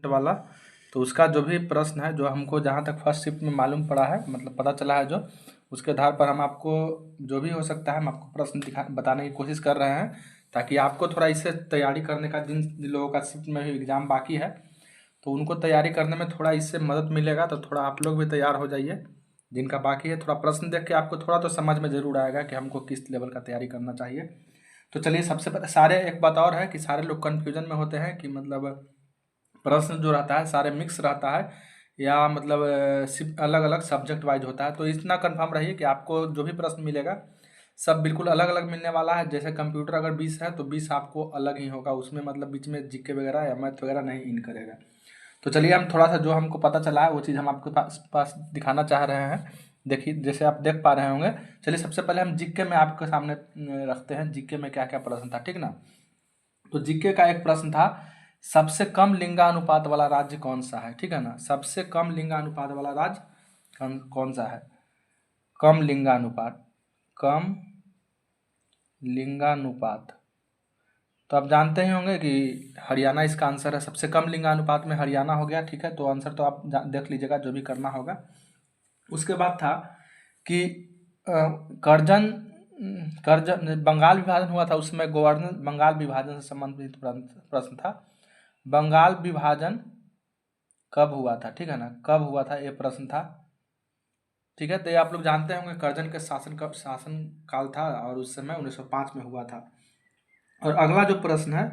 Shift वाला, तो उसका जो भी प्रश्न है, जो हमको जहाँ तक फर्स्ट शिफ्ट में मालूम पड़ा है, मतलब पता चला है जो, उसके आधार पर हम आपको जो भी हो सकता है हम आपको प्रश्न बताने की कोशिश कर रहे हैं, ताकि आपको थोड़ा इससे तैयारी करने का, जिन लोगों का शिफ्ट में भी एग्ज़ाम बाकी है तो उनको तैयारी करने में थोड़ा इससे मदद मिलेगा। तो थोड़ा आप लोग भी तैयार हो जाइए, जिनका बाकी है। थोड़ा प्रश्न देख के आपको थोड़ा तो समझ में ज़रूर आएगा कि हमको किस लेवल का तैयारी करना चाहिए। तो चलिए, सबसे पहले सारे, एक बात और है कि सारे लोग कन्फ्यूजन में होते हैं कि मतलब प्रश्न जो रहता है सारे मिक्स रहता है या मतलब सिर्फ अलग अलग सब्जेक्ट वाइज होता है। तो इतना कंफर्म रहिए कि आपको जो भी प्रश्न मिलेगा सब बिल्कुल अलग अलग मिलने वाला है। जैसे कंप्यूटर अगर 20 है तो 20 आपको अलग ही होगा, उसमें मतलब बीच में जीके वगैरह या मैथ वगैरह नहीं इन करेगा। तो चलिए, हम थोड़ा सा जो हमको पता चला है वो चीज़ हम आपके पास दिखाना चाह रहे हैं। देखिए, जैसे आप देख पा रहे होंगे। चलिए, सबसे पहले हम जीके में आपके सामने रखते हैं, जीके में क्या क्या प्रश्न था, ठीक ना। तो जीके का एक प्रश्न था, सबसे कम लिंगानुपात वाला राज्य कौन सा है, ठीक है ना। सबसे कम लिंगानुपात वाला राज्य कौन सा है। कम लिंगानुपात, कम लिंगानुपात, तो आप जानते ही होंगे कि हरियाणा इसका आंसर है। सबसे कम लिंगानुपात में हरियाणा हो गया, ठीक है। तो आंसर तो आप देख लीजिएगा, जो भी करना होगा। उसके बाद था कि करजन करजन बंगाल विभाजन हुआ था, उसमें गवर्नर बंगाल विभाजन से संबंधित प्रश्न था। बंगाल विभाजन कब हुआ था, ठीक है ना, कब हुआ था, ये प्रश्न था, ठीक है। तो ये आप लोग जानते होंगे, करजन के शासन काल था और उस समय 1905 में हुआ था। और अगला जो प्रश्न है,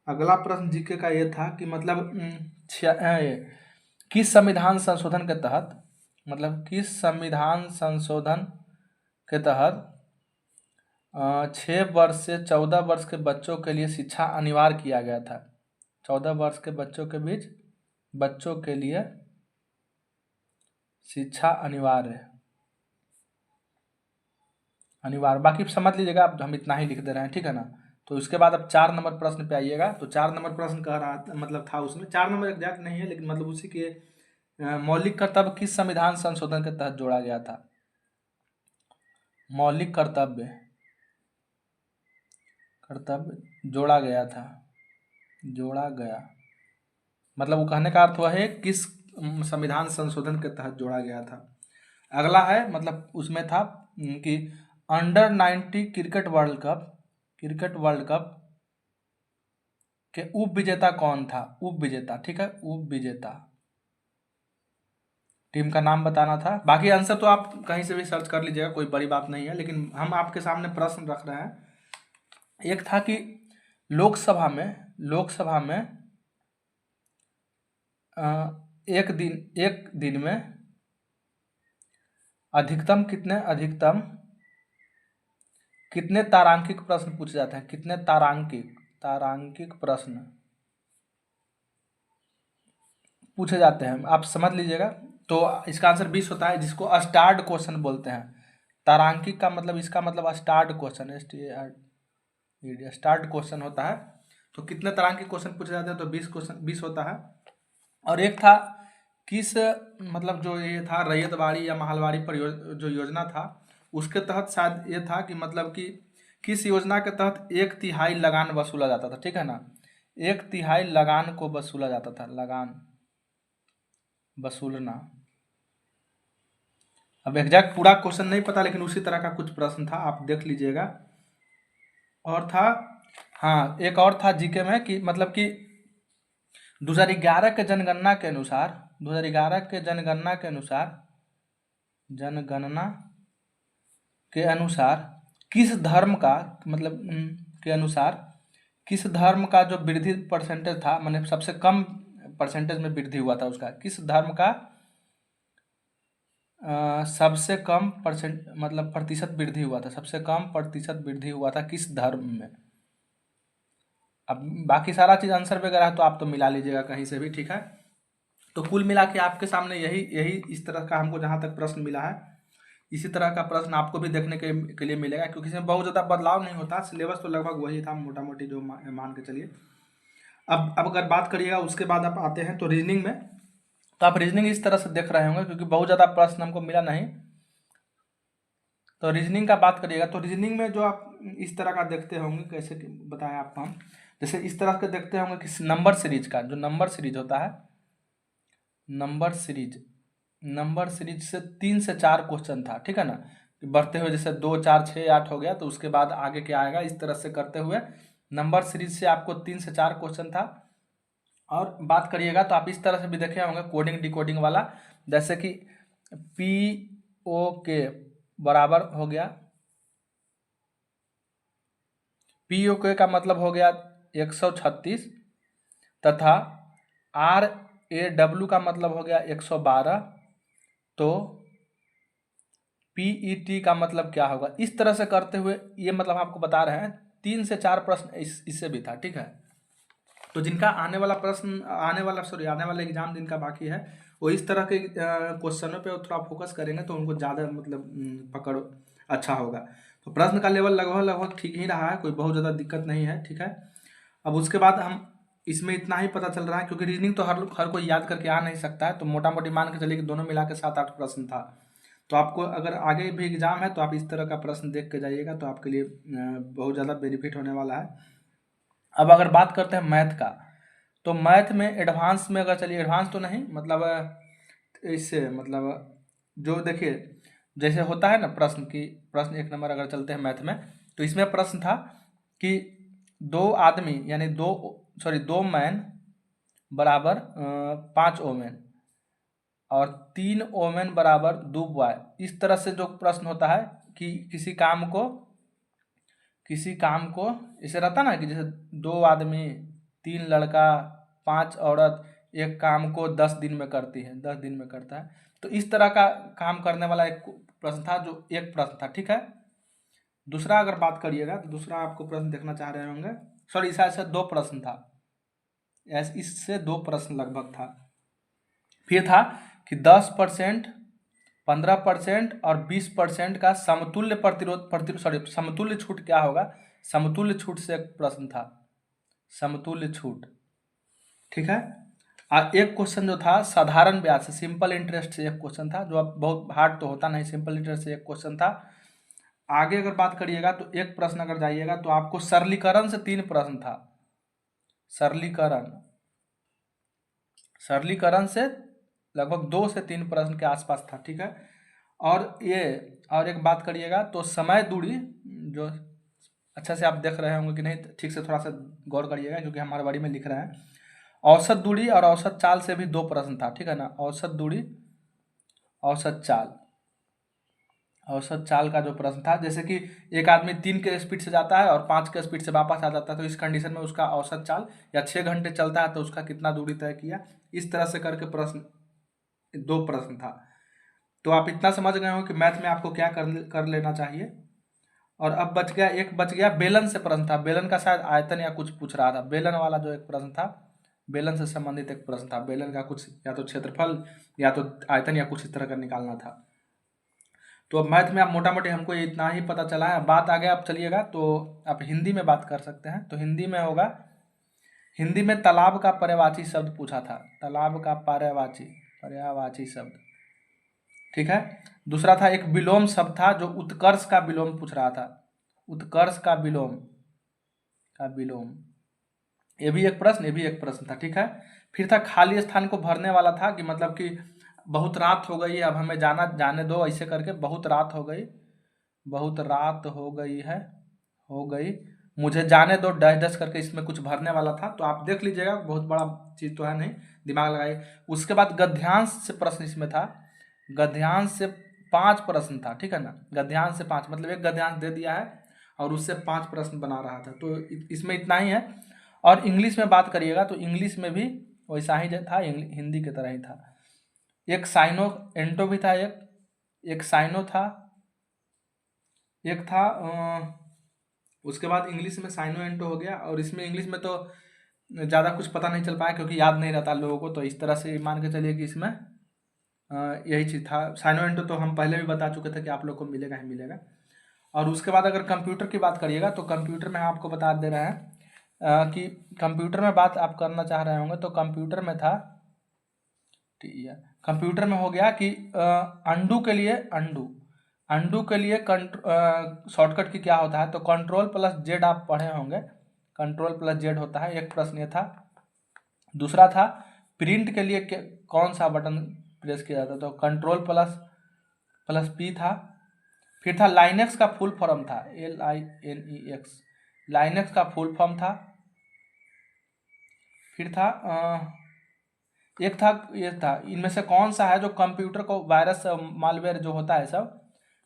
अगला प्रश्न जीके का ये था कि मतलब किस संविधान संशोधन के तहत, मतलब किस संविधान संशोधन के तहत 6 वर्ष से 14 वर्ष के बच्चों के लिए शिक्षा अनिवार्य किया गया था। 14 वर्ष के बच्चों के बीच बच्चों के लिए शिक्षा अनिवार्य, बाकी समझ लीजिएगा आप, हम इतना ही लिख दे रहे हैं, ठीक है ना। तो उसके बाद अब 4 नंबर प्रश्न पे आइएगा। तो 4 नंबर प्रश्न कह रहा था, मतलब था उसमें 4 नंबर एग्जैक्ट नहीं है, लेकिन मतलब उसी के मौलिक कर्तव्य किस संविधान संशोधन के तहत जोड़ा गया था। मौलिक कर्तव्य जोड़ा गया था, जोड़ा गया, मतलब वो कहने का अर्थ वह है किस संविधान संशोधन के तहत जोड़ा गया था। अगला है, मतलब उसमें था कि अंडर 90 क्रिकेट वर्ल्ड कप के उप विजेता कौन था। उप विजेता, ठीक है, उप विजेता टीम का नाम बताना था। बाकी आंसर तो आप कहीं से भी सर्च कर लीजिएगा, कोई बड़ी बात नहीं है, लेकिन हम आपके सामने प्रश्न रख रहे हैं। एक था कि लोकसभा में एक दिन में अधिकतम कितने तारांकिक प्रश्न पूछे जाते हैं। कितने तारांकिक प्रश्न पूछे जाते हैं, आप समझ लीजिएगा। तो इसका आंसर 20 होता है, जिसको स्टार्ड क्वेश्चन बोलते हैं। तारांकिक का मतलब, इसका मतलब स्टार्ड क्वेश्चन, स्टार्ट क्वेश्चन होता है। तो कितने तारांकिक क्वेश्चन पूछे जाते हैं, तो 20 होता है। और एक था किस, मतलब जो ये था रैयतवाड़ी या महलवाड़ी जो योजना था, उसके तहत शायद ये था कि मतलब कि किस योजना के तहत 1/3 लगान वसूला जाता था, ठीक है ना। 1/3 लगान को वसूला जाता था, लगान वसूलना। अब एग्जैक्ट पूरा क्वेश्चन नहीं पता, लेकिन उसी तरह का कुछ प्रश्न था, आप देख लीजिएगा। और था, हाँ, एक और था जीके में कि मतलब कि 2011 के जनगणना के अनुसार, किस धर्म का, मतलब के अनुसार किस धर्म का जो वृद्धि परसेंटेज था, मतलब सबसे कम परसेंटेज में वृद्धि हुआ था उसका, किस धर्म का सबसे कम मतलब प्रतिशत वृद्धि हुआ था, सबसे कम प्रतिशत वृद्धि हुआ था किस धर्म में। अब बाकी सारा चीज़ आंसर वगैरह तो आप तो मिला लीजिएगा कहीं से भी, ठीक है। तो कुल मिला के आपके सामने यही इस तरह का हमको जहाँ तक प्रश्न मिला है, इसी तरह का प्रश्न आपको भी देखने के लिए मिलेगा, क्योंकि इसमें बहुत ज़्यादा बदलाव नहीं होता, सिलेबस तो लगभग वही था मोटा मोटी, जो मान के चलिए। अब अगर बात करिएगा, उसके बाद आप आते हैं तो रीजनिंग में। तो आप रीजनिंग इस तरह से देख रहे होंगे, क्योंकि बहुत ज़्यादा प्रश्न हमको मिला नहीं। तो रीजनिंग का बात करिएगा, तो रीजनिंग में जो आप इस तरह का देखते होंगे, कैसे बताएं आपको हम, जैसे इस तरह के देखते होंगे कि नंबर सीरीज का, जो नंबर सीरीज होता है, नंबर सीरीज से 3 से 4 क्वेश्चन था, ठीक है ना। बढ़ते हुए जैसे 2 4 6 8 हो गया, तो उसके बाद आगे क्या आएगा, इस तरह से करते हुए नंबर सीरीज से आपको 3 से 4 क्वेश्चन था। और बात करिएगा तो आप इस तरह से भी देखे होंगे कोडिंग डिकोडिंग वाला, जैसे कि पी ओ के बराबर हो गया, पी ओ के का मतलब हो गया 136, तथा आर ए डब्ल्यू का मतलब हो गया 112, तो पीईटी का मतलब क्या होगा। इस तरह से करते हुए ये मतलब आपको बता रहे हैं 3 से 4 प्रश्न इससे भी था, ठीक है। तो जिनका आने वाला एग्जाम जिनका बाकी है, वो इस तरह के क्वेश्चनों पे थोड़ा फोकस करेंगे तो उनको ज़्यादा मतलब पकड़ अच्छा होगा। तो प्रश्न का लेवल लगभग ठीक ही रहा है, कोई बहुत ज़्यादा दिक्कत नहीं है, ठीक है। अब उसके बाद हम इसमें इतना ही पता चल रहा है, क्योंकि रीजनिंग तो हर कोई याद करके आ नहीं सकता है, तो मोटा मोटी मान के चलिए कि दोनों मिला के 7-8 प्रश्न था। तो आपको अगर आगे भी एग्जाम है तो आप इस तरह का प्रश्न देख के जाइएगा, तो आपके लिए बहुत ज़्यादा बेनिफिट होने वाला है। अब अगर बात करते हैं मैथ का, तो मैथ में एडवांस में अगर चलिए, एडवांस तो नहीं मतलब इससे मतलब जो देखिए जैसे होता है ना प्रश्न की, प्रश्न 1 नंबर अगर चलते हैं मैथ में, तो इसमें प्रश्न था कि 2 आदमी यानी 2 मैन बराबर 5 ओमेन और 3 ओमेन बराबर 2 बॉय। इस तरह से जो प्रश्न होता है कि किसी काम को ऐसे रहता ना कि जैसे 2 आदमी 3 लड़का 5 औरत एक काम को 10 दिन में करती है, 10 दिन में करता है। तो इस तरह का काम करने वाला एक प्रश्न था, जो एक प्रश्न था, ठीक है। दूसरा अगर बात करिएगा तो दूसरा आपको प्रश्न देखना चाह रहे होंगे, सॉरी इससे 2 प्रश्न था, इससे 2 प्रश्न लगभग था। फिर था कि 10%, 15% और 20% का समतुल्य छूट क्या होगा। समतुल्य छूट से एक प्रश्न था, समतुल्य छूट, ठीक है। और एक क्वेश्चन जो था साधारण ब्याज से, सिंपल इंटरेस्ट से एक क्वेश्चन था, जो अब बहुत हार्ड तो होता नहीं, सिंपल इंटरेस्ट से एक क्वेश्चन था। आगे अगर बात करिएगा तो एक प्रश्न अगर जाइएगा तो आपको सरलीकरण से 3 प्रश्न था, सरलीकरण से लगभग 2 से 3 प्रश्न के आसपास था, ठीक है। और एक बात करिएगा तो समय दूरी, जो अच्छा से आप देख रहे होंगे कि नहीं, ठीक से थोड़ा सा गौर करिएगा, क्योंकि हमारे बारी में लिख रहे हैं। औसत दूरी और औसत चाल से भी 2 प्रश्न था, ठीक है ना। औसत दूरी, औसत चाल का जो प्रश्न था, जैसे कि एक आदमी 3 के स्पीड से जाता है और 5 के स्पीड से वापस आ जाता है, तो इस कंडीशन में उसका औसत चाल, या 6 घंटे चलता है तो उसका कितना दूरी तय किया। इस तरह से करके प्रश्न 2 प्रश्न था। तो आप इतना समझ गए हो कि मैथ में आपको क्या कर लेना चाहिए। और अब बच गया बेलन से प्रश्न था, बेलन का शायद आयतन या कुछ पूछ रहा था, बेलन वाला जो एक प्रश्न था, बेलन से संबंधित एक प्रश्न था, बेलन का कुछ या तो क्षेत्रफल या तो आयतन या कुछ इस तरह का निकालना था। तो अब मैथ में आप मोटा मोटी हमको इतना ही पता चला है। बात आगे आप चलिएगा तो आप हिंदी में बात कर सकते हैं। तो हिंदी में होगा, हिंदी में तालाब का पर्यायवाची शब्द पूछा था, तालाब का पर्यायवाची शब्द, ठीक है। दूसरा था एक विलोम शब्द था, जो उत्कर्ष का विलोम पूछ रहा था, उत्कर्ष का विलोम ये भी एक प्रश्न था, ठीक है। फिर था खाली स्थान को भरने वाला था, कि मतलब कि बहुत रात हो गई, अब हमें जाने दो, ऐसे करके बहुत रात हो गई, मुझे जाने दो डैश डैश करके इसमें कुछ भरने वाला था। तो आप देख लीजिएगा, बहुत बड़ा चीज तो है नहीं, दिमाग लगाइए। उसके बाद गद्यांश से प्रश्न इसमें था, गद्यांश से 5 प्रश्न था, ठीक है ना। गद्यांश से 5 मतलब एक गद्यांश दे दिया है और उससे 5 प्रश्न बना रहा था, तो इसमें इतना ही है। और इंग्लिश में बात करिएगा तो इंग्लिश में भी वैसा ही था, हिंदी की तरह ही था। एक साइनो एंटो भी था, एक साइनो था, एक था उसके बाद इंग्लिश में साइनो एंटो हो गया। और इसमें इंग्लिश में तो ज़्यादा कुछ पता नहीं चल पाया, क्योंकि याद नहीं रहता लोगों को। तो इस तरह से मान के चलिए कि इसमें यही चीज़ था। साइनो एंटो तो हम पहले भी बता चुके थे कि आप लोग को मिलेगा ही मिलेगा। और उसके बाद अगर कंप्यूटर की बात करिएगा तो कंप्यूटर में आपको बता दे रहे हैं कि कंप्यूटर में बात आप करना चाह रहे होंगे, तो कंप्यूटर में था, ठीक है। कंप्यूटर में हो गया कि अंडू के लिए शॉर्टकट की क्या होता है, तो Ctrl+Z आप पढ़े होंगे, Ctrl+Z होता है, एक प्रश्न ये था। दूसरा था प्रिंट के लिए कौन सा बटन प्रेस किया जाता? तो कंट्रोल प्लस प्लस पी था। फिर था लाइनेक्स का फुल फॉर्म था, LINEX, लाइनेक्स का फुल फॉर्म था। फिर था एक था, ये था, इनमें से कौन सा है जो कंप्यूटर को वायरस मालवेयर जो होता है सब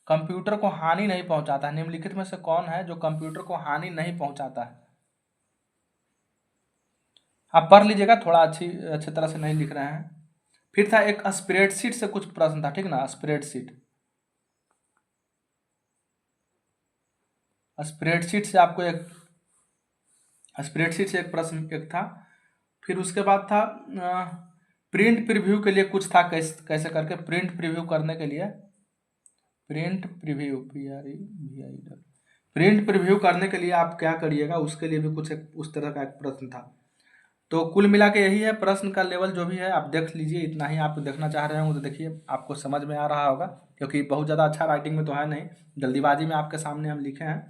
कंप्यूटर को हानि नहीं पहुंचाता है? निम्नलिखित में से कौन है जो कंप्यूटर को हानि नहीं पहुंचाता है? आप पढ़ लीजिएगा, थोड़ा अच्छी तरह से नहीं लिख रहे हैं। फिर था एक स्प्रेडशीट से कुछ प्रश्न था, ठीक ना, स्प्रेडशीट स्प्रेडशीट से आपको एक स्प्रेडशीट से एक प्रश्न एक था। फिर उसके बाद था प्रिंट प्रीव्यू के लिए कुछ था, कैसे करके प्रिंट प्रीव्यू करने के लिए, प्रिंट प्रीव्यू प्रिंट प्रीव्यू करने के लिए आप क्या करिएगा, उसके लिए भी कुछ उस तरह का एक प्रश्न था। तो कुल मिला के यही है, प्रश्न का लेवल जो भी है आप देख लीजिए, इतना ही आप देखना चाह रहे हो तो देखिए, आपको समझ में आ रहा होगा, क्योंकि बहुत ज़्यादा अच्छा राइटिंग में तो है नहीं, जल्दीबाजी में आपके सामने हम लिखे हैं।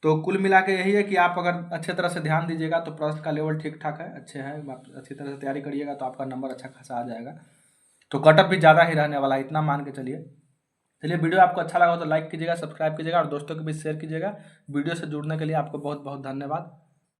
तो कुल मिला के यही है कि आप अगर अच्छे तरह से ध्यान दीजिएगा तो प्रश्न का लेवल ठीक ठाक है, अच्छे है, आप अच्छी तरह से तैयारी करिएगा तो आपका नंबर अच्छा खासा आ जाएगा। तो कटअप भी ज़्यादा ही रहने वाला है, इतना मान के चलिए। चलिए, वीडियो आपको अच्छा लगा तो लाइक कीजिएगा, सब्सक्राइब कीजिएगा और दोस्तों के बीच शेयर कीजिएगा। वीडियो से जुड़ने के लिए आपको बहुत बहुत धन्यवाद।